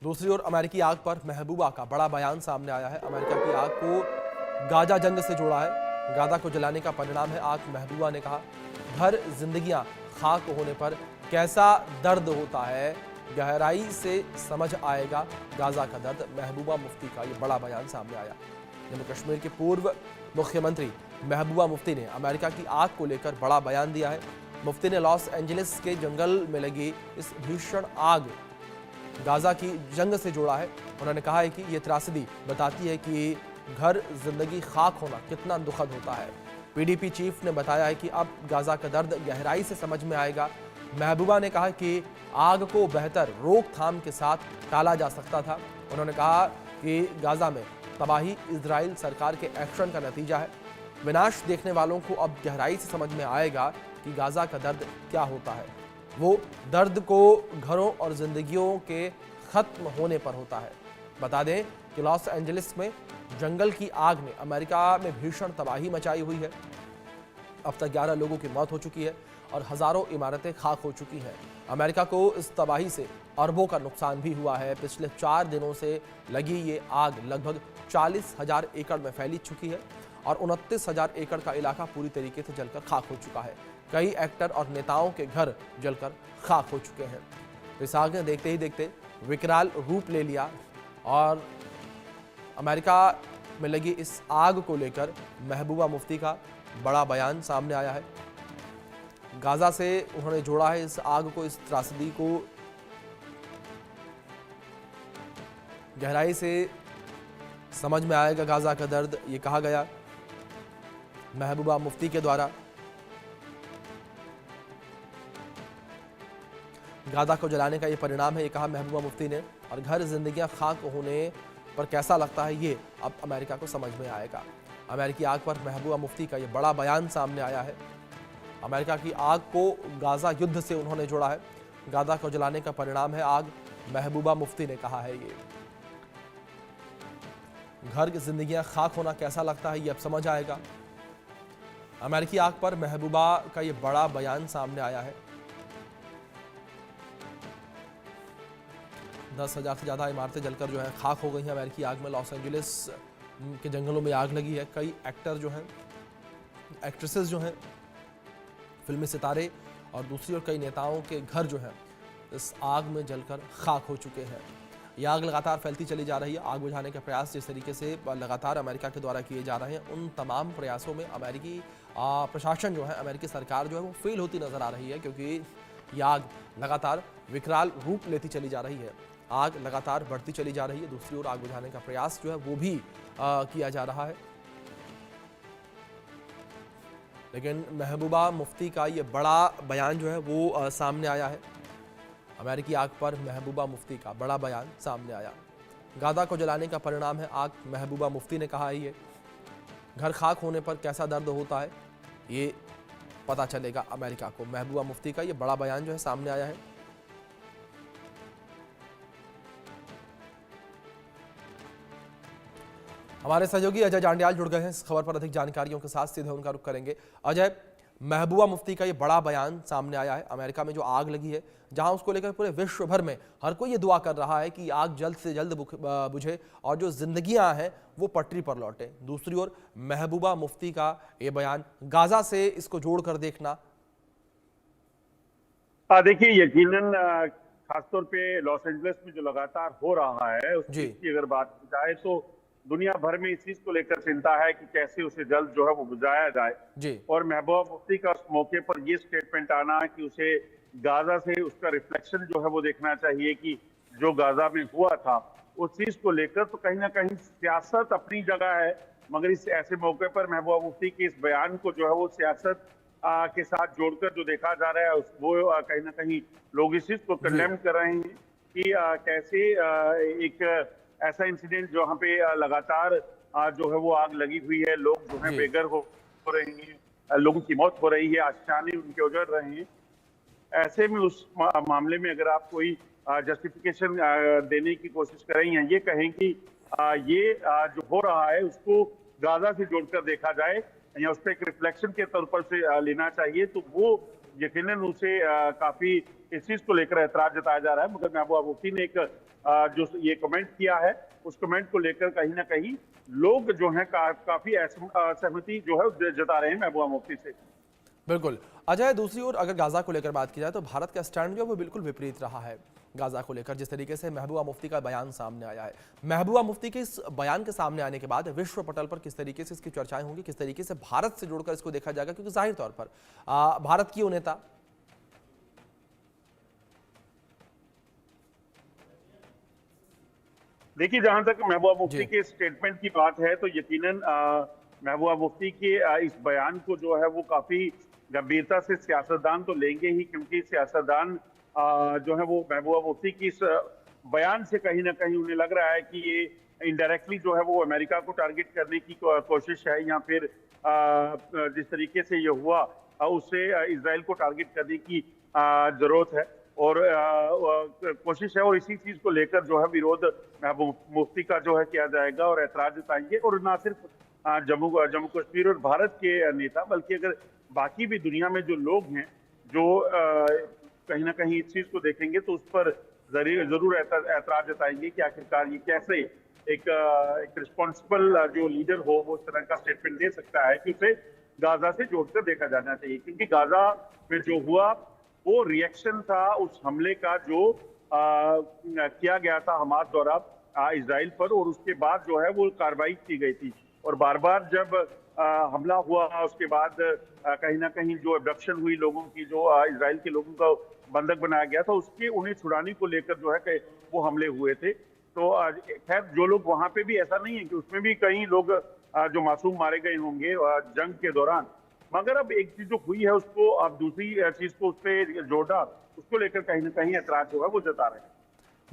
दूसरी ओर अमेरिकी आग पर महबूबा का बड़ा बयान सामने आया है। अमेरिका की आग को गाजा जंग से जोड़ा है। गाजा को जलाने का परिणाम है आग। महबूबा ने कहा, घर जिंदगियां खाक होने पर कैसा दर्द होता है, गहराई से समझ आएगा गाजा का दर्द। महबूबा मुफ्ती का ये बड़ा बयान सामने आया। जम्मू कश्मीर के पूर्व मुख्यमंत्री महबूबा मुफ्ती ने अमेरिका की आग को लेकर बड़ा बयान दिया है। मुफ्ती ने लॉस एंजलिस के जंगल में लगी इस भीषण आग गाजा की जंग से जोड़ा है। उन्होंने कहा है कि यह त्रासदी बताती है कि घर जिंदगी खाक होना कितना दुखद होता है। पीडीपी चीफ ने बताया है कि अब गाजा का दर्द गहराई से समझ में आएगा। महबूबा ने कहा कि आग को बेहतर रोकथाम के साथ टाला जा सकता था। उन्होंने कहा कि गाजा में तबाही इजराइल सरकार के एक्शन का नतीजा है। विनाश देखने वालों को अब गहराई से समझ में आएगा कि गाजा का दर्द क्या होता है। वो दर्द को घरों और जिंदगियों के खत्म होने पर होता है। बता दें कि लॉस एंजलिस में जंगल की आग ने अमेरिका में भीषण तबाही मचाई हुई है। अब तक 11 लोगों की मौत हो चुकी है और हजारों इमारतें खाक हो चुकी हैं। अमेरिका को इस तबाही से अरबों का नुकसान भी हुआ है। पिछले 4 दिनों से लगी ये आग लगभग 40,000 एकड़ में फैली चुकी है और 29,000 एकड़ का इलाका पूरी तरीके से जलकर खाक हो चुका है। कई एक्टर और नेताओं के घर जलकर खाक हो चुके हैं। इस आग ने देखते ही देखते विकराल रूप ले लिया और अमेरिका में लगी इस आग को लेकर महबूबा मुफ्ती का बड़ा बयान सामने आया है। गाजा से उन्होंने जोड़ा है इस आग को, इस त्रासदी को गहराई से समझ में आएगा गाजा का दर्द, ये कहा गया महबूबा मुफ्ती के द्वारा। गाजा को जलाने का ये परिणाम है, ये कहा महबूबा मुफ्ती ने। और घर जिंदगियां खाक होने पर कैसा लगता है, ये अब अमेरिका को समझ में आएगा। अमेरिकी आग पर महबूबा मुफ्ती का ये बड़ा बयान सामने आया है। अमेरिका की आग को गाजा युद्ध से उन्होंने जोड़ा है। गाजा को जलाने का परिणाम है आग, महबूबा मुफ्ती ने कहा है। ये घर की जिंदगियां खाक होना कैसा लगता है, ये अब समझ आएगा। अमेरिकी आग पर महबूबा का ये बड़ा बयान सामने आया है। 10,000 से ज़्यादा इमारतें जलकर जो है खाक हो गई हैं अमेरिकी आग में। लॉस एंजलिस के जंगलों में आग लगी है। कई एक्टर जो हैं, एक्ट्रेसेस जो हैं, फिल्मी सितारे और दूसरी ओर कई नेताओं के घर जो हैं इस आग में जलकर खाक हो चुके हैं। ये आग लगातार फैलती चली जा रही है। आग बुझाने के प्रयास जिस तरीके से लगातार अमेरिका के द्वारा किए जा रहे हैं, उन तमाम प्रयासों में अमेरिकी प्रशासन जो है, अमेरिकी सरकार जो है वो फेल होती नजर आ रही है, क्योंकि ये आग लगातार विकराल रूप लेती चली जा रही है। आग लगातार बढ़ती चली जा रही है। दूसरी ओर आग बुझाने का प्रयास जो है वो भी किया जा रहा है। लेकिन महबूबा मुफ्ती का ये बड़ा बयान जो है वो सामने आया है। अमेरिकी आग पर महबूबा मुफ्ती का बड़ा बयान सामने आया। गाजा को जलाने का परिणाम है आग, महबूबा मुफ्ती ने कहा है। ये घर खाक होने पर कैसा दर्द होता है, ये पता चलेगा अमेरिका को। महबूबा मुफ्ती का ये बड़ा बयान जो है सामने आया है। हमारे सहयोगी अजय जांडियाल जुड़ गए हैं इस खबर पर अधिक जानकारियों के साथ। सीधे उनका रुख करेंगे। अजय, महबूबा मुफ्ती का ये बड़ा बयान सामने आया है। अमेरिका में जो आग लगी है, जहां उसको लेकर पूरे विश्व भर में हर कोई ये दुआ कर रहा है कि आग जल्द से जल्द बुझे और जो जिंदगियां हैं वो पटरी पर लौटे। दूसरी ओर महबूबा मुफ्ती का ये बयान, गाजा से इसको जोड़कर देखना। देखिए, यकीनन खासतौर पे लॉस एंजलिस में जो लगातार हो रहा है उस जी चीज की अगर बात की जाए तो दुनिया भर में इस चीज को लेकर चिंता है कि कैसे उसे जल्द जो है वो बुझाया जाए। जी और महबूबा मुफ्ती का उस मौके पर ये स्टेटमेंट आना कि उसे गाजा से उसका रिफ्लेक्शन जो है वो देखना चाहिए कि जो गाजा में हुआ था उस चीज को लेकर, तो कहीं ना कहीं सियासत अपनी जगह है, मगर इस ऐसे मौके पर महबूबा मुफ्ती के इस बयान को जो है वो सियासत के साथ जोड़कर जो देखा जा रहा है वो कहीं ना कहीं लोग इस चीज को जी कंडेम कर रहे हैं कि कैसे एक ऐसा इंसिडेंट जहाँ पे लगातार जो है वो आग लगी हुई है, लोग जो है जी बेघर हो रहे हैं, लोगों की मौत हो रही है, आशियाने उनके उजड़ रहे हैं। ऐसे में उस मामले में अगर आप कोई जस्टिफिकेशन देने की कोशिश करें या ये कहें कि ये जो हो रहा है उसको गाजा से जोड़कर देखा जाए या उस पर एक रिफ्लेक्शन के तौर पर से लेना चाहिए, तो वो यकीनन उसे काफी इस चीज को लेकर ऐतराज जताया जा रहा है। मगर महबूबा मुफ्ती ने एक जो ये कमेंट किया है, उस कमेंट को लेकर कहीं ना कहीं लोग जो है काफी असहमति जो है जता रहे हैं महबूबा मुफ्ती से। बिल्कुल अजय, दूसरी ओर अगर गाजा को लेकर बात की जाए तो भारत का स्टैंड जो है वो बिल्कुल विपरीत रहा है गाजा को लेकर। जिस तरीके से महबूबा मुफ्ती का बयान सामने आया है, महबूबा मुफ्ती के इस बयान के सामने आने के बाद विश्व पटल पर किस तरीके से इसकी चर्चाएं होंगी, किस तरीके से भारत से जुड़कर इसको देखा जाएगा, क्योंकि जाहिर तौर पर भारत की नेता देखिए, जहां तक महबूबा मुफ्ती के स्टेटमेंट की बात है तो यकीनन महबूबा मुफ्ती के इस बयान को जो है वो काफी गंभीरता से सियासतदान तो लेंगे ही, क्योंकि सियासतदान जो है वो महबूबा मुफ्ती की इस बयान से कहीं ना कहीं उन्हें लग रहा है कि ये इनडायरेक्टली जो है वो अमेरिका को टारगेट करने की कोशिश है, या फिर जिस तरीके से ये हुआ उससे इसराइल को टारगेट करने की जरूरत है और कोशिश है। और इसी चीज को लेकर जो है विरोध महबूबा मुफ्ती का जो है किया जाएगा और ऐतराज जताएंगे। और ना सिर्फ जम्मू कश्मीर और भारत के नेता, बल्कि अगर बाकी भी दुनिया में जो लोग हैं जो कहीं ना कहीं इस चीज को देखेंगे तो उस पर जरूर ऐतराज जताएंगे कि आखिरकार ये कैसे एक रिस्पॉन्सिबल जो लीडर हो वो इस तरह का स्टेटमेंट दे सकता है कि उसे गाजा से जोड़कर देखा जाना चाहिए। क्योंकि गाजा में जो हुआ वो रिएक्शन था उस हमले का जो किया गया था हमास द्वारा इजराइल पर, और उसके बाद जो है वो कार्रवाई की गई थी। और बार बार जब हमला हुआ उसके बाद कहीं ना कहीं जो अबडक्शन हुई लोगों की, जो इजराइल के लोगों का बंधक बनाया गया था, उसके उन्हें छुड़ाने को लेकर जो है वो हमले हुए थे। तो खैर जो लोग वहां पे भी, ऐसा नहीं है कि उसमें भी कई लोग जो मासूम मारे गए होंगे जंग के दौरान, मगर अब एक चीज जो हुई है उसको अब दूसरी चीज को उस पर जोड़ा, उसको लेकर कहीं ना कहीं ऐतराज जो है वो जता रहे हैं।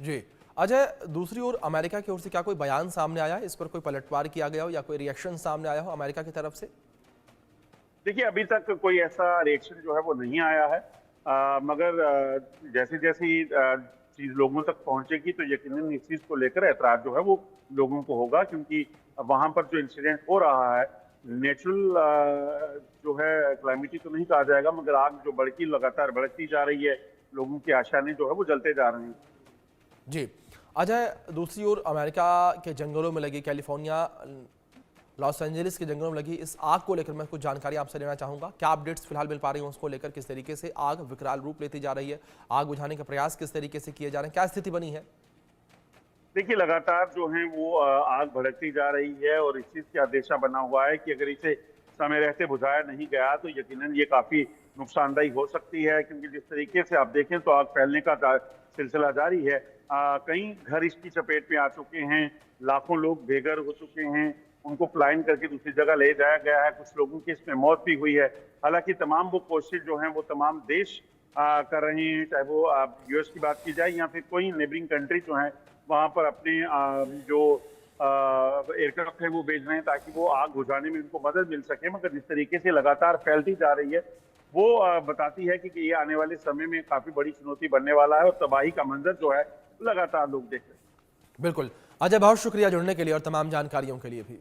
जी अजय, दूसरी ओर अमेरिका की ओर से क्या कोई बयान सामने आया है, इस पर कोई पलटवार किया गया हो या कोई रिएक्शन सामने आया हो अमेरिका की तरफ से? देखिए, अभी तक कोई ऐसा रिएक्शन जो है वो नहीं आया है, मगर जैसे जैसे चीज लोगों तक पहुंचेगी तो यकीनन इस चीज को लेकर ऐतराज जो है वो लोगों को होगा। क्योंकि वहां पर जो इंसिडेंट हो रहा है, नेचुरल जो है क्लाइमेटी तो नहीं कहा जाएगा, मगर आग जो लगातार बढ़ती जा रही है, लोगों की आशाएं जो है वो जलते जा रहे हैं। जी अजय, दूसरी ओर अमेरिका के जंगलों में लगी, कैलिफोर्निया लॉस एंजलिस के जंगलों में लगी इस आग को लेकर मैं कुछ जानकारी आपसे लेना चाहूंगा। क्या अपडेट्स फिलहाल मिल पा रही हैं उसको लेकर, किस तरीके से आग विकराल रूप लेती जा रही है, आग बुझाने के प्रयास किस तरीके से किए जा रहे हैं, क्या स्थिति बनी है? देखिए, लगातार जो है वो आग भड़कती जा रही है और इस चीज का अंदेशा बना हुआ है कि अगर इसे समय रहते बुझाया नहीं गया तो यकीनन ये काफी नुकसानदायी हो सकती है। क्योंकि जिस तरीके से आप देखें तो आग फैलने का सिलसिला जारी है। कई घर इसकी चपेट में आ चुके हैं, लाखों लोग बेघर हो चुके हैं, उनको पलायन करके दूसरी जगह ले जाया गया है, कुछ लोगों की इसमें मौत भी हुई है। हालांकि तमाम वो कोशिश जो है वो तमाम देश कर रहे हैं, चाहे वो यूएस की बात की जाए या फिर कोई नेबरिंग कंट्री जो है वहां पर अपने जो एयरक्राफ्ट है वो भेज रहे हैं ताकि वो आग बुझाने में उनको मदद मिल सके। मगर जिस तरीके से लगातार फैलती जा रही है वो बताती है कि ये आने वाले समय में काफी बड़ी चुनौती बनने वाला है और तबाही का मंजर जो है लगातार लोग देख रहे हैं। बिल्कुल अजय, बहुत शुक्रिया जुड़ने के लिए और तमाम जानकारियों के लिए भी।